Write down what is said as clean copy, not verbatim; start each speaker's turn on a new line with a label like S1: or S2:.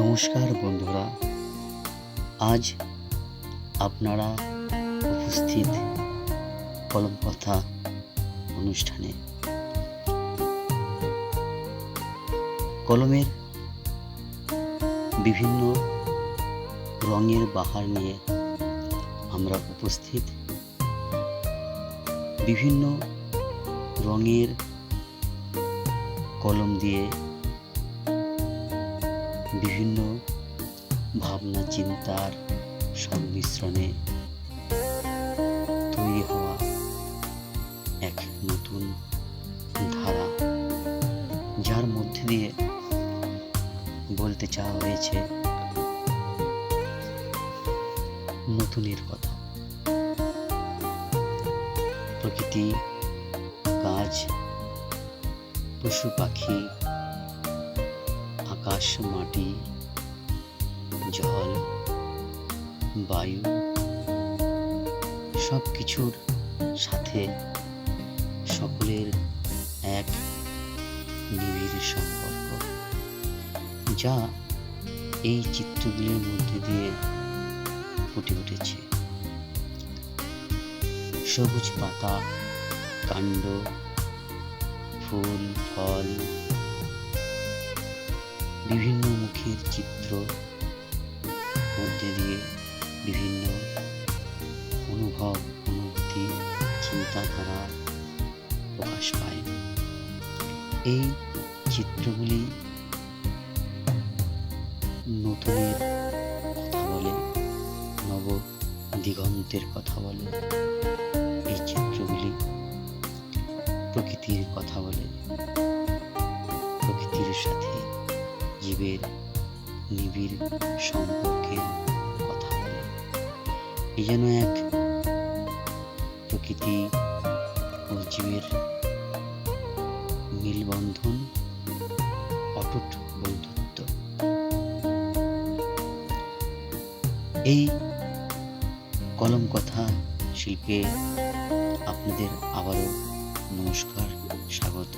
S1: নমস্কার বন্ধুরা, আজ আপনারা উপস্থিত কলম কথা অনুষ্ঠানে। কলমের বিভিন্ন রঙের বাহার নিয়ে আমরা উপস্থিত। বিভিন্ন রঙের কলম দিয়ে বিভিন্ন ভাবনা চিন্তার সংমিশ্রণে তৈরি হওয়া এক নতুন ধারা, যার মধ্যে দিয়ে বলতে চাওয়া হয়েছে নতুনের কথা। প্রকৃতি, গাছ, পশু পাখি, আকাশ, মাটি, জল, বায়ু, সব কিছুর সাথে সকলের এক নিবিড় সম্পর্ক, যা এই চিত্রগুলির মধ্যে দিয়ে ফুটে উঠেছে। সবুজ পাতা, কাণ্ড, ফুল, ফল, বিভিন্ন মুখের চিত্র মধ্যে দিয়ে বিভিন্ন অনুভব, অনুভূতি, চিন্তাধারা প্রকাশ পায়। এই চিত্রগুলি নতুনের কথা বলে, নব দিগন্তের কথা বলে। এই চিত্রগুলি প্রকৃতির কথা বলে, প্রকৃতির সাথে জীবের নিবিড় সম্পর্কের কথা বলে। এই যেন এক প্রকৃতি ও জীবের মিলবন্ধন, অটুট বন্ধুত্ব। এই কলম কথা শিল্পে আপনাদের আবারও নমস্কার, স্বাগত।